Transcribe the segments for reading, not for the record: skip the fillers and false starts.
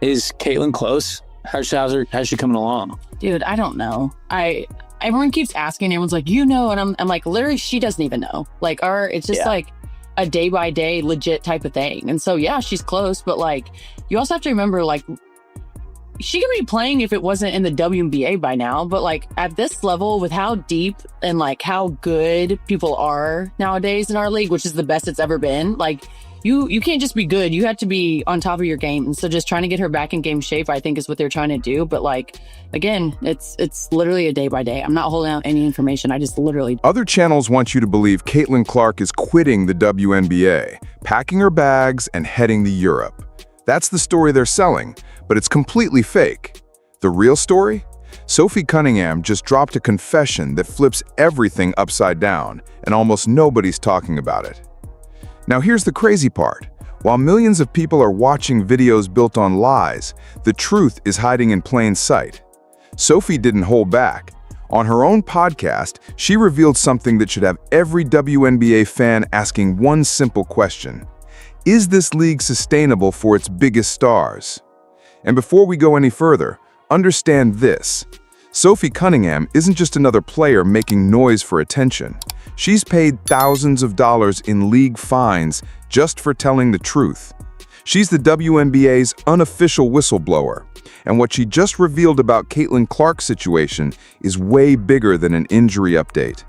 Is Caitlyn close? How's she coming along? Dude, I don't know. Everyone keeps asking, everyone's like, and I'm like, literally, she doesn't even know. Like, it's just like a day by day legit type of thing. And so, yeah, she's close, but like, you also have to remember, like, she could be playing if it wasn't in the WNBA by now, but like at this level, with how deep and like how good people are nowadays in our league, which is the best it's ever been, like you can't just be good. You have to be on top of your game. And so just trying to get her back in game shape, I think, is what they're trying to do. But like, again, it's literally a day by day. I'm not holding out any information. I just literally... Other channels want you to believe Caitlyn Clark is quitting the WNBA, packing her bags and heading to Europe. That's the story they're selling, but it's completely fake. The real story? Sophie Cunningham just dropped a confession that flips everything upside down, and almost nobody's talking about it. Now here's the crazy part. While millions of people are watching videos built on lies, the truth is hiding in plain sight. Sophie didn't hold back. On her own podcast, she revealed something that should have every WNBA fan asking one simple question. Is this league sustainable for its biggest stars? And before we go any further, understand this. Sophie Cunningham isn't just another player making noise for attention. She's paid thousands of dollars in league fines just for telling the truth. She's the WNBA's unofficial whistleblower, and what she just revealed about Caitlyn Clark's situation is way bigger than an injury update.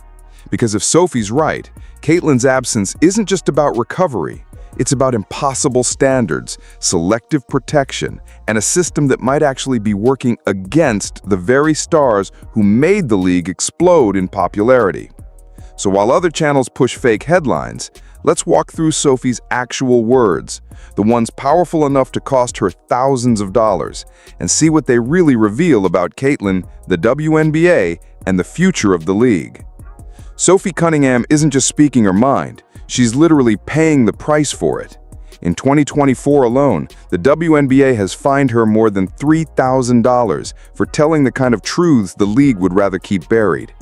Because if Sophie's right, Caitlyn's absence isn't just about recovery. It's about impossible standards, selective protection, and a system that might actually be working against the very stars who made the league explode in popularity. So while other channels push fake headlines, let's walk through Sophie's actual words, the ones powerful enough to cost her thousands of dollars, and see what they really reveal about Caitlyn, the WNBA, and the future of the league. Sophie Cunningham isn't just speaking her mind. She's literally paying the price for it. In 2024 alone, the WNBA has fined her more than $3,000 for telling the kind of truths the league would rather keep buried.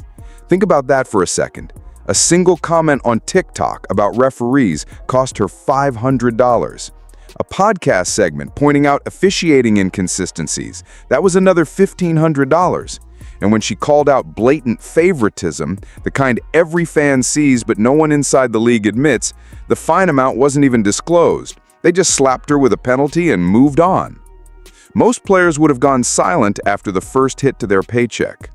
Think about that for a second. A single comment on TikTok about referees cost her $500. A podcast segment pointing out officiating inconsistencies, that was another $1,500. And when she called out blatant favoritism, the kind every fan sees but no one inside the league admits, the fine amount wasn't even disclosed. They just slapped her with a penalty and moved on. Most players would have gone silent after the first hit to their paycheck.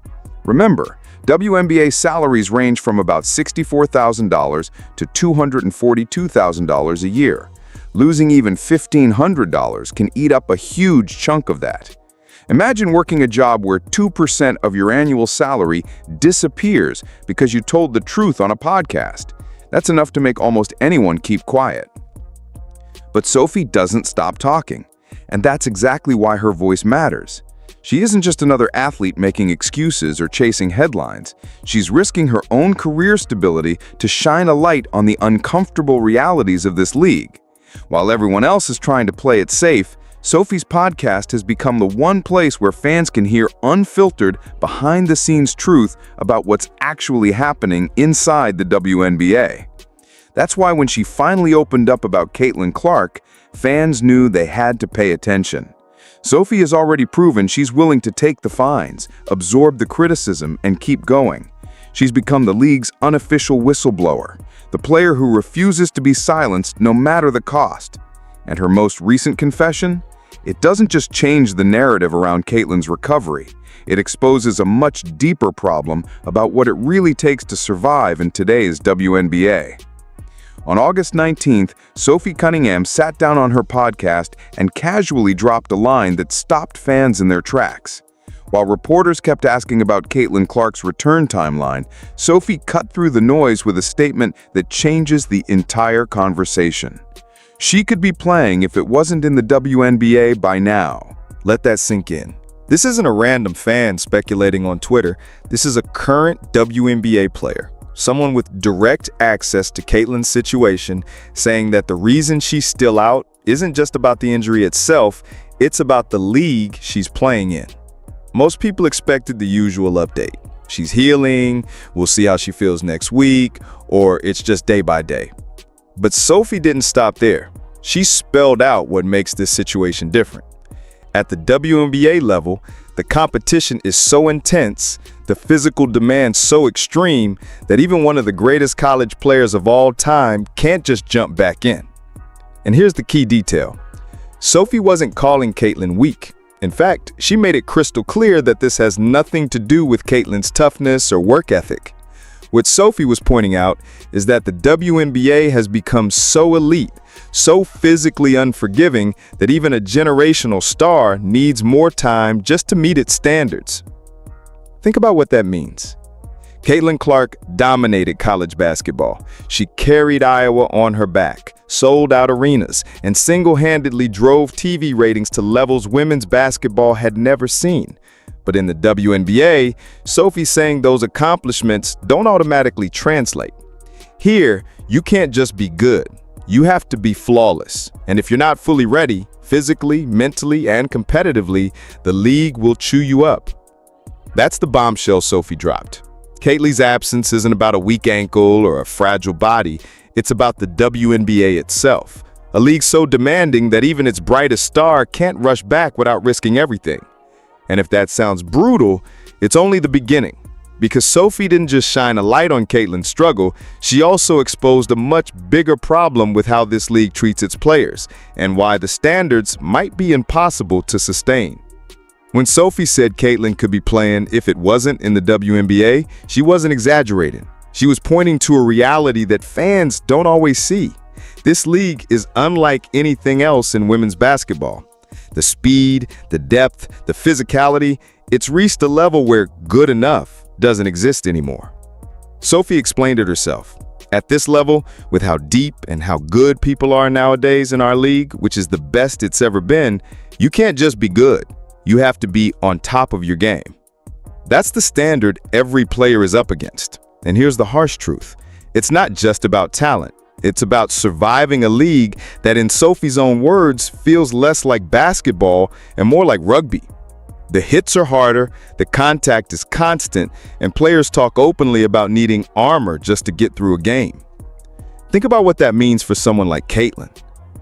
Remember, WNBA salaries range from about $64,000 to $242,000 a year. Losing even $1,500 can eat up a huge chunk of that. Imagine working a job where 2% of your annual salary disappears because you told the truth on a podcast. That's enough to make almost anyone keep quiet. But Sophie doesn't stop talking, and that's exactly why her voice matters. She isn't just another athlete making excuses or chasing headlines. She's risking her own career stability to shine a light on the uncomfortable realities of this league. While everyone else is trying to play it safe, Sophie's podcast has become the one place where fans can hear unfiltered, behind-the-scenes truth about what's actually happening inside the WNBA. That's why when she finally opened up about Caitlyn Clark, fans knew they had to pay attention. Sophie has already proven she's willing to take the fines, absorb the criticism, and keep going. She's become the league's unofficial whistleblower, the player who refuses to be silenced no matter the cost. And her most recent confession? It doesn't just change the narrative around Caitlyn's recovery. It exposes a much deeper problem about what it really takes to survive in today's WNBA. On August 19th, Sophie Cunningham sat down on her podcast and casually dropped a line that stopped fans in their tracks. While reporters kept asking about Caitlyn Clark's return timeline, Sophie cut through the noise with a statement that changes the entire conversation. She could be playing if it wasn't in the WNBA by now. Let that sink in. This isn't a random fan speculating on Twitter. This is a current WNBA player, someone with direct access to Caitlyn's situation, saying that the reason she's still out isn't just about the injury itself, it's about the league she's playing in. Most people expected the usual update. She's healing, we'll see how she feels next week, or it's just day by day. But Sophie didn't stop there. She spelled out what makes this situation different. At the WNBA level, the competition is so intense, the physical demand so extreme, that even one of the greatest college players of all time can't just jump back in. And here's the key detail. Sophie wasn't calling Caitlyn weak. In fact, she made it crystal clear that this has nothing to do with Caitlyn's toughness or work ethic. What Sophie was pointing out is that the WNBA has become so elite, so physically unforgiving, that even a generational star needs more time just to meet its standards. Think about what that means. Caitlyn Clark dominated college basketball. She carried Iowa on her back, sold out arenas, and single-handedly drove TV ratings to levels women's basketball had never seen. But in the WNBA, Sophie's saying those accomplishments don't automatically translate. Here, you can't just be good. You have to be flawless. And if you're not fully ready, physically, mentally, and competitively, the league will chew you up. That's the bombshell Sophie dropped. Caitlyn's absence isn't about a weak ankle or a fragile body. It's about the WNBA itself, a league so demanding that even its brightest star can't rush back without risking everything. And if that sounds brutal, it's only the beginning. Because Sophie didn't just shine a light on Caitlyn's struggle, she also exposed a much bigger problem with how this league treats its players, and why the standards might be impossible to sustain. When Sophie said Caitlyn could be playing if it wasn't in the WNBA, she wasn't exaggerating. She was pointing to a reality that fans don't always see. This league is unlike anything else in women's basketball. The speed, the depth, the physicality, it's reached a level where good enough doesn't exist anymore. Sophie explained it herself. At this level, with how deep and how good people are nowadays in our league, which is the best it's ever been, you can't just be good. You have to be on top of your game. That's the standard every player is up against. And here's the harsh truth. It's not just about talent. It's about surviving a league that, in Sophie's own words, feels less like basketball and more like rugby. The hits are harder, the contact is constant, and players talk openly about needing armor just to get through a game. Think about what that means for someone like Caitlyn.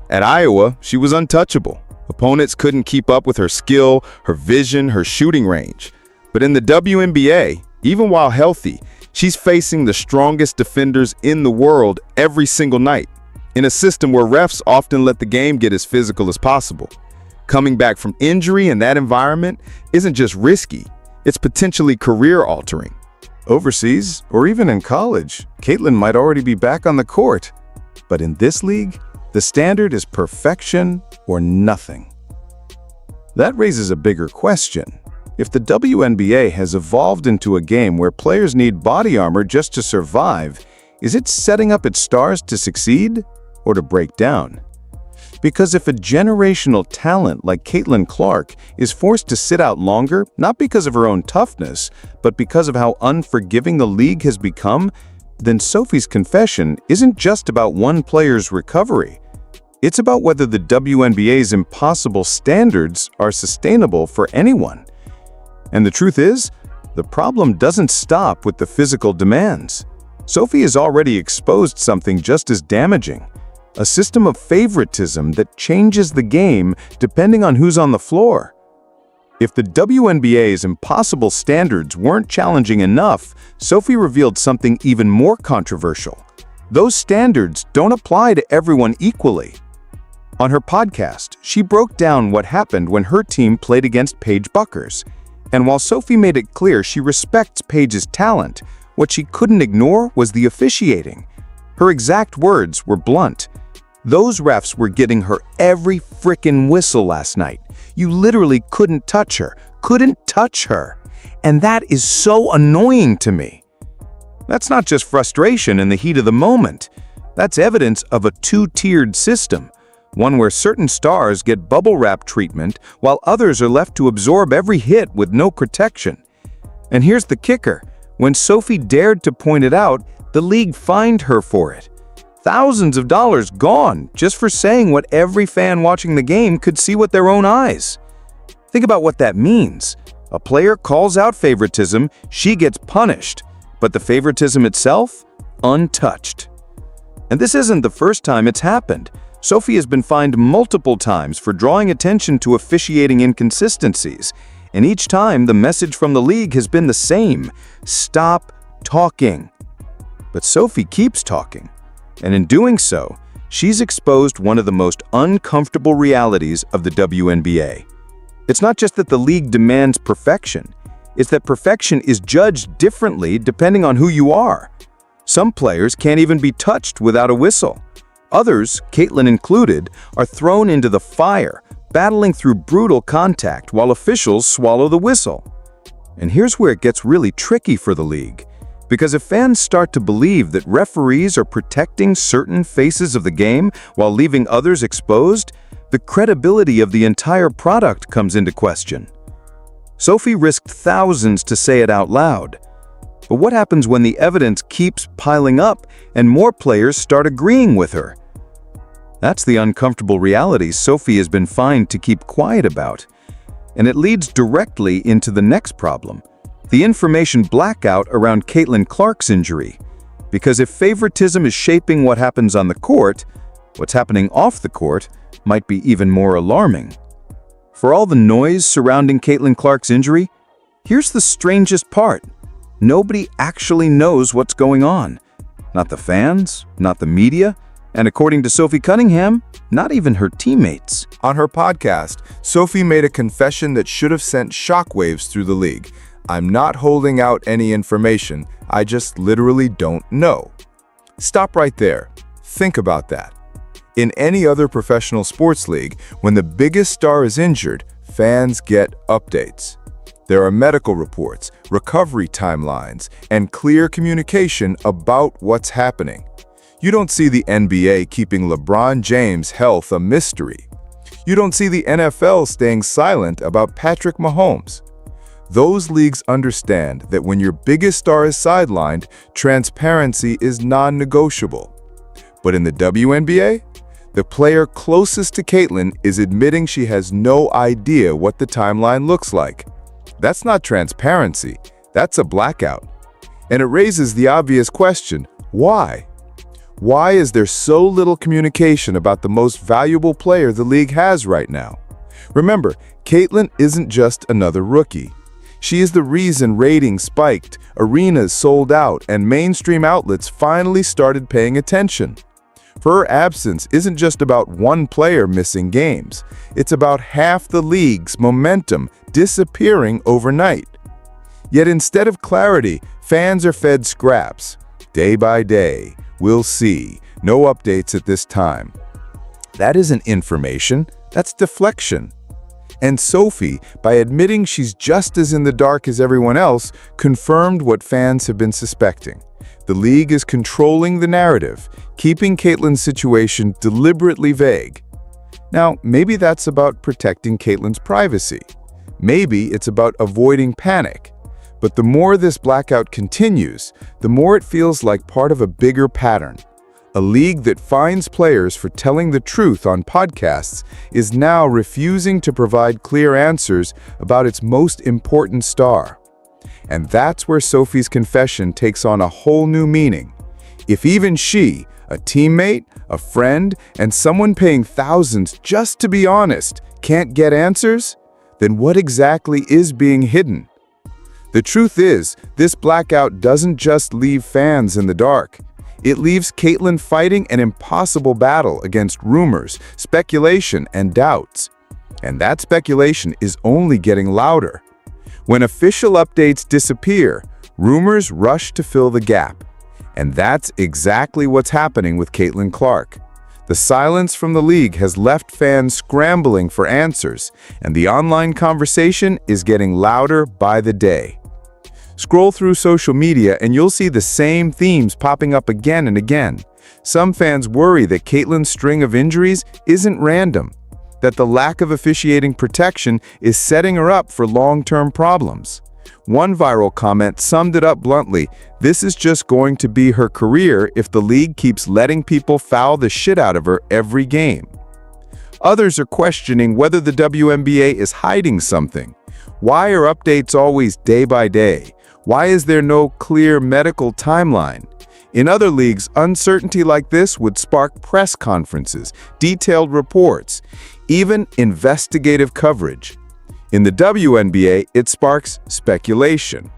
At Iowa, she was untouchable. Opponents couldn't keep up with her skill, her vision, her shooting range. But in the WNBA, even while healthy, she's facing the strongest defenders in the world every single night, in a system where refs often let the game get as physical as possible. Coming back from injury in that environment isn't just risky, it's potentially career-altering. Overseas, or even in college, Caitlyn might already be back on the court. But in this league, the standard is perfection or nothing. That raises a bigger question. If the WNBA has evolved into a game where players need body armor just to survive, is it setting up its stars to succeed or to break down? Because if a generational talent like Caitlyn Clark is forced to sit out longer, not because of her own toughness, but because of how unforgiving the league has become, then Sophie's confession isn't just about one player's recovery. It's about whether the WNBA's impossible standards are sustainable for anyone. And the truth is, the problem doesn't stop with the physical demands. Sophie has already exposed something just as damaging, a system of favoritism that changes the game depending on who's on the floor. If the WNBA's impossible standards weren't challenging enough, Sophie revealed something even more controversial. Those standards don't apply to everyone equally. On her podcast, she broke down what happened when her team played against Paige Bueckers. And while Sophie made it clear she respects Paige's talent, what she couldn't ignore was the officiating. Her exact words were blunt. Those refs were getting her every frickin' whistle last night. You literally couldn't touch her. And that is so annoying to me. That's not just frustration in the heat of the moment. That's evidence of a two-tiered system. One where certain stars get bubble wrap treatment while others are left to absorb every hit with no protection. And here's the kicker. When Sophie dared to point it out, the league fined her for it. Thousands of dollars gone just for saying what every fan watching the game could see with their own eyes. Think about what that means. A player calls out favoritism, she gets punished, but the favoritism itself, untouched. And this isn't the first time it's happened. Sophie has been fined multiple times for drawing attention to officiating inconsistencies, and each time the message from the league has been the same: stop talking. But Sophie keeps talking, and in doing so, she's exposed one of the most uncomfortable realities of the WNBA. It's not just that the league demands perfection, it's that perfection is judged differently depending on who you are. Some players can't even be touched without a whistle. Others, Caitlyn included, are thrown into the fire, battling through brutal contact while officials swallow the whistle. And here's where it gets really tricky for the league. Because if fans start to believe that referees are protecting certain faces of the game while leaving others exposed, the credibility of the entire product comes into question. Sophie risked thousands to say it out loud. But what happens when the evidence keeps piling up and more players start agreeing with her? That's the uncomfortable reality Sophie has been fined to keep quiet about. And it leads directly into the next problem: the information blackout around Caitlyn Clark's injury. Because if favoritism is shaping what happens on the court, what's happening off the court might be even more alarming. For all the noise surrounding Caitlyn Clark's injury, here's the strangest part. Nobody actually knows what's going on. Not the fans, not the media, and according to Sophie Cunningham, not even her teammates. On her podcast, Sophie made a confession that should have sent shockwaves through the league. "I'm not holding out any information. I just literally don't know." Stop right there. Think about that. In any other professional sports league, when the biggest star is injured, fans get updates. There are medical reports, recovery timelines, and clear communication about what's happening. You don't see the NBA keeping LeBron James' health a mystery. You don't see the NFL staying silent about Patrick Mahomes. Those leagues understand that when your biggest star is sidelined, transparency is non-negotiable. But in the WNBA, the player closest to Caitlyn is admitting she has no idea what the timeline looks like. That's not transparency, that's a blackout. And it raises the obvious question: why? Why is there so little communication about the most valuable player the league has right now? Remember, Caitlyn isn't just another rookie. She is the reason ratings spiked, arenas sold out, and mainstream outlets finally started paying attention. Her absence isn't just about one player missing games. It's about half the league's momentum disappearing overnight. Yet instead of clarity, fans are fed scraps. Day by day, we'll see. No updates at this time. That isn't information, that's deflection. And Sophie, by admitting she's just as in the dark as everyone else, confirmed what fans have been suspecting. The league is controlling the narrative, keeping Caitlyn's situation deliberately vague. Now, maybe that's about protecting Caitlyn's privacy. Maybe it's about avoiding panic. But the more this blackout continues, the more it feels like part of a bigger pattern. A league that fines players for telling the truth on podcasts is now refusing to provide clear answers about its most important star. And that's where Sophie's confession takes on a whole new meaning. If even she, a teammate, a friend, and someone paying thousands just to be honest, can't get answers, then what exactly is being hidden? The truth is, this blackout doesn't just leave fans in the dark. It leaves Caitlyn fighting an impossible battle against rumors, speculation, and doubts. And that speculation is only getting louder. When official updates disappear, rumors rush to fill the gap. And that's exactly what's happening with Caitlyn Clark. The silence from the league has left fans scrambling for answers, and the online conversation is getting louder by the day. Scroll through social media and you'll see the same themes popping up again and again. Some fans worry that Caitlyn's string of injuries isn't random, that the lack of officiating protection is setting her up for long-term problems. One viral comment summed it up bluntly: this is just going to be her career if the league keeps letting people foul the shit out of her every game. Others are questioning whether the WNBA is hiding something. Why are updates always day by day? Why is there no clear medical timeline? In other leagues, uncertainty like this would spark press conferences, detailed reports, even investigative coverage. In the WNBA, it sparks speculation.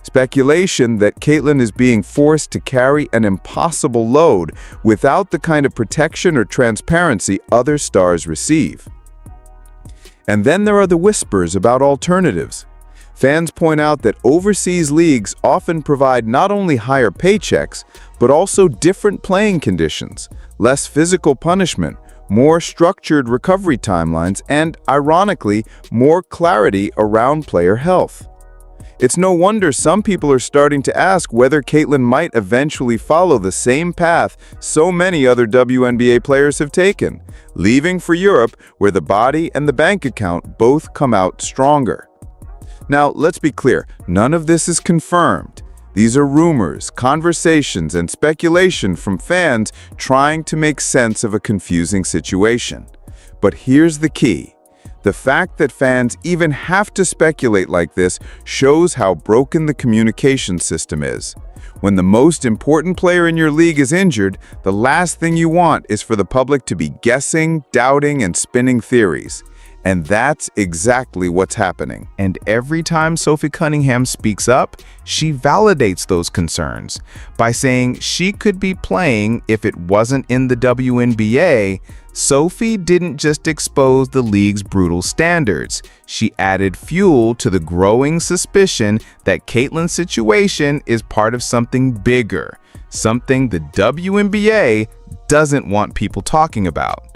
Speculation that Caitlyn is being forced to carry an impossible load without the kind of protection or transparency other stars receive. And then there are the whispers about alternatives. Fans point out that overseas leagues often provide not only higher paychecks, but also different playing conditions, less physical punishment, more structured recovery timelines, and, ironically, more clarity around player health. It's no wonder some people are starting to ask whether Caitlyn might eventually follow the same path so many other WNBA players have taken, leaving for Europe where the body and the bank account both come out stronger. Now, let's be clear, none of this is confirmed. These are rumors, conversations, and speculation from fans trying to make sense of a confusing situation. But here's the key. The fact that fans even have to speculate like this shows how broken the communication system is. When the most important player in your league is injured, the last thing you want is for the public to be guessing, doubting, and spinning theories. And that's exactly what's happening. And every time Sophie Cunningham speaks up, she validates those concerns by saying she could be playing if it wasn't in the WNBA. Sophie didn't just expose the league's brutal standards. She added fuel to the growing suspicion that Caitlyn's situation is part of something bigger, something the WNBA doesn't want people talking about.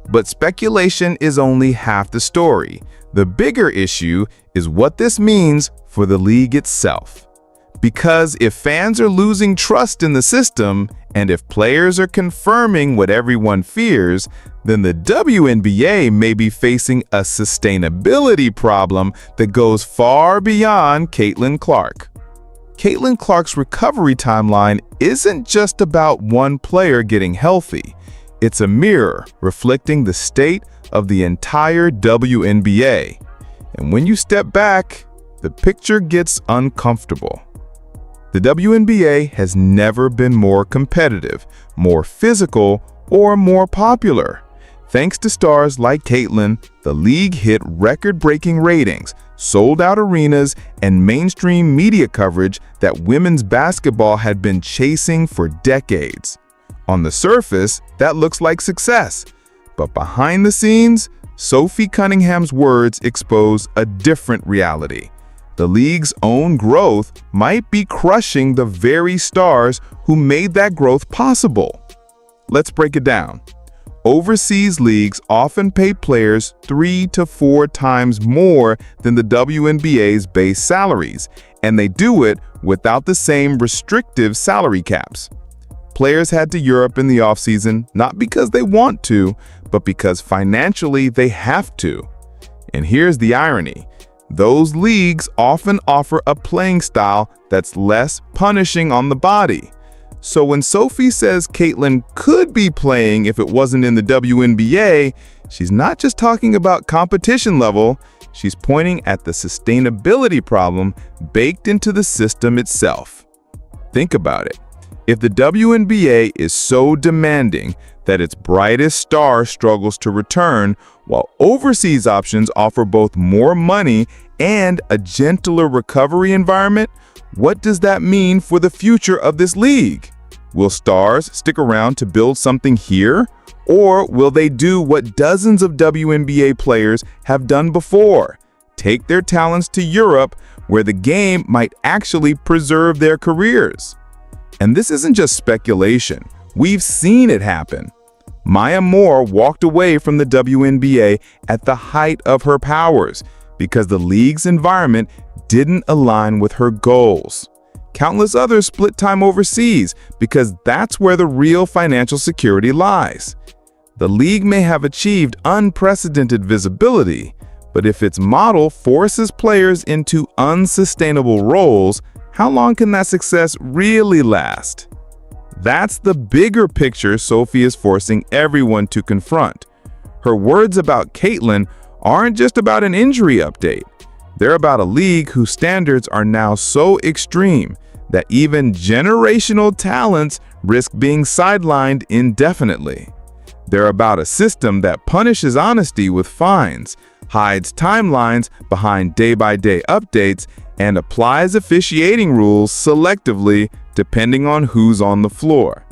But speculation is only half the story. The bigger issue is what this means for the league itself. Because if fans are losing trust in the system, and if players are confirming what everyone fears, then the WNBA may be facing a sustainability problem that goes far beyond Caitlyn Clark. Caitlyn Clark's recovery timeline isn't just about one player getting healthy. It's a mirror reflecting the state of the entire WNBA. And when you step back, the picture gets uncomfortable. The WNBA has never been more competitive, more physical, or more popular. Thanks to stars like Caitlyn, the league hit record-breaking ratings, sold-out arenas, and mainstream media coverage that women's basketball had been chasing for decades. On the surface, that looks like success. But behind the scenes, Sophie Cunningham's words expose a different reality. The league's own growth might be crushing the very stars who made that growth possible. Let's break it down. Overseas leagues often pay players 3 to 4 times more than the WNBA's base salaries, and they do it without the same restrictive salary caps. Players head to Europe in the offseason not because they want to, but because financially they have to. And here's the irony. Those leagues often offer a playing style that's less punishing on the body. So when Sophie says Caitlyn could be playing if it wasn't in the WNBA, she's not just talking about competition level, she's pointing at the sustainability problem baked into the system itself. Think about it. If the WNBA is so demanding that its brightest star struggles to return, while overseas options offer both more money and a gentler recovery environment, what does that mean for the future of this league? Will stars stick around to build something here? Or will they do what dozens of WNBA players have done before? Take their talents to Europe, where the game might actually preserve their careers. And this isn't just speculation. We've seen it happen. Maya Moore walked away from the WNBA at the height of her powers because the league's environment didn't align with her goals. Countless others split time overseas because that's where the real financial security lies. The league may have achieved unprecedented visibility, but if its model forces players into unsustainable roles, how long can that success really last? That's the bigger picture Sophie is forcing everyone to confront. Her words about Caitlyn aren't just about an injury update. They're about a league whose standards are now so extreme that even generational talents risk being sidelined indefinitely. They're about a system that punishes honesty with fines, hides timelines behind day-by-day updates, and applies officiating rules selectively depending on who's on the floor.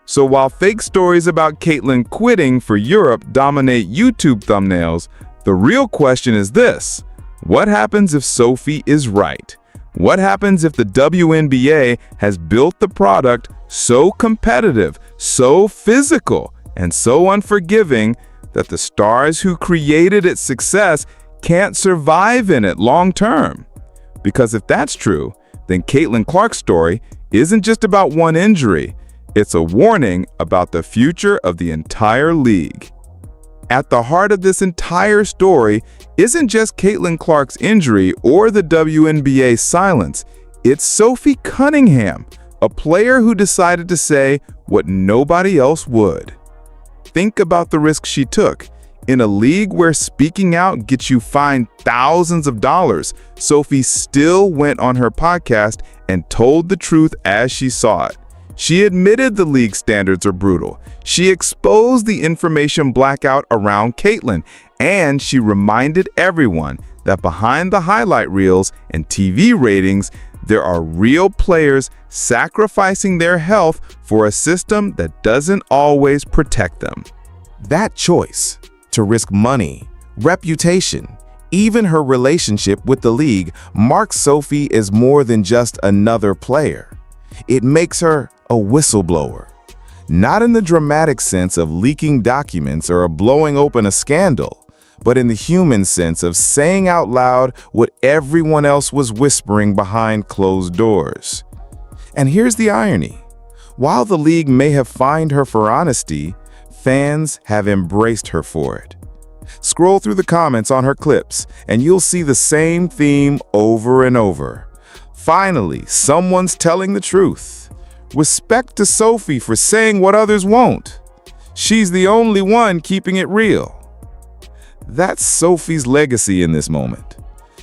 So while fake stories about Caitlyn quitting for Europe dominate YouTube thumbnails, the real question is this: what happens if Sophie is right? What happens if the WNBA has built the product so competitive, so physical, and so unforgiving that the stars who created its success can't survive in it long term? Because if that's true, then Caitlyn Clark's story isn't just about one injury, it's a warning about the future of the entire league. At the heart of this entire story isn't just Caitlyn Clark's injury or the WNBA's silence, it's Sophie Cunningham, a player who decided to say what nobody else would. Think about the risk she took. In a league where speaking out gets you fined thousands of dollars, Sophie still went on her podcast and told the truth as she saw it. She admitted the league standards are brutal. She exposed the information blackout around Caitlyn, and she reminded everyone that behind the highlight reels and TV ratings, there are real players sacrificing their health for a system that doesn't always protect them. That choice to risk money, reputation, even her relationship with the league marks Sophie as more than just another player. It makes her a whistleblower. Not in the dramatic sense of leaking documents or blowing open a scandal, but in the human sense of saying out loud what everyone else was whispering behind closed doors. And here's the irony. While the league may have fined her for honesty, fans have embraced her for it. Scroll through the comments on her clips, and you'll see the same theme over and over. Finally, someone's telling the truth. Respect to Sophie for saying what others won't. She's the only one keeping it real. That's Sophie's legacy in this moment.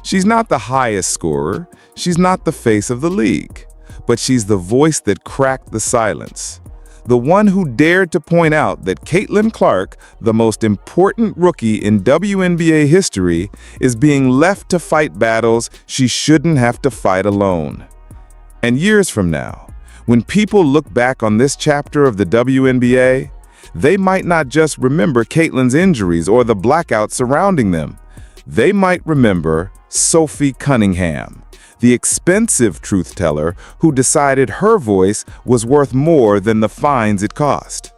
She's not the highest scorer, she's not the face of the league, but she's the voice that cracked the silence. The one who dared to point out that Caitlyn Clark, the most important rookie in WNBA history, is being left to fight battles she shouldn't have to fight alone. And years from now, when people look back on this chapter of the WNBA, they might not just remember Caitlyn's injuries or the blackout surrounding them. They might remember Sophie Cunningham, the expensive truth teller who decided her voice was worth more than the fines it cost.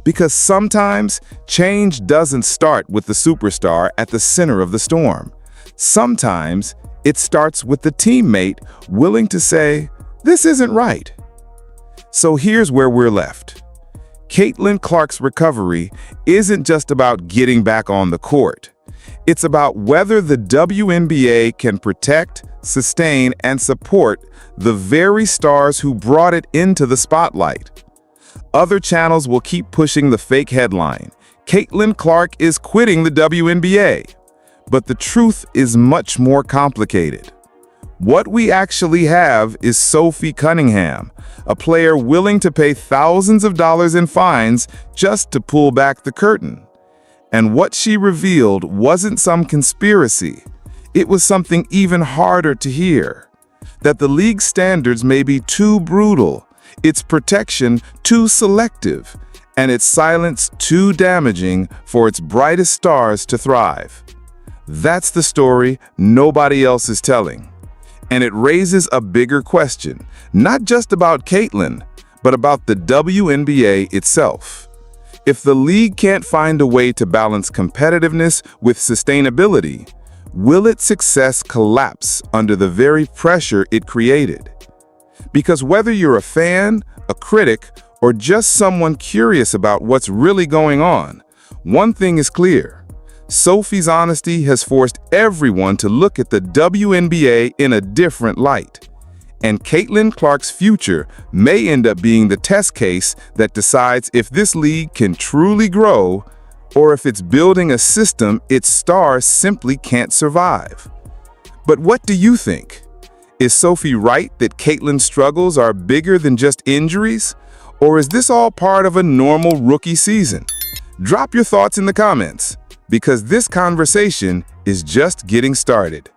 Because sometimes change doesn't start with the superstar at the center of the storm. Sometimes it starts with the teammate willing to say, "This isn't right." So here's where we're left. Caitlyn Clark's recovery isn't just about getting back on the court. It's about whether the WNBA can protect, sustain, and support the very stars who brought it into the spotlight. Other channels will keep pushing the fake headline, "Caitlyn Clark is quitting the WNBA." But the truth is much more complicated. What we actually have is Sophie Cunningham, a player willing to pay thousands of dollars in fines just to pull back the curtain. And what she revealed wasn't some conspiracy. It was something even harder to hear. That the league standards may be too brutal, its protection too selective, and its silence too damaging for its brightest stars to thrive. That's the story nobody else is telling. And it raises a bigger question, not just about Caitlyn, but about the WNBA itself. If the league can't find a way to balance competitiveness with sustainability, will its success collapse under the very pressure it created? Because whether you're a fan, a critic, or just someone curious about what's really going on, one thing is clear. Sophie's honesty has forced everyone to look at the WNBA in a different light. And Caitlyn Clark's future may end up being the test case that decides if this league can truly grow or if it's building a system its stars simply can't survive. But what do you think? Is Sophie right that Caitlyn's struggles are bigger than just injuries? Or is this all part of a normal rookie season? Drop your thoughts in the comments, because this conversation is just getting started.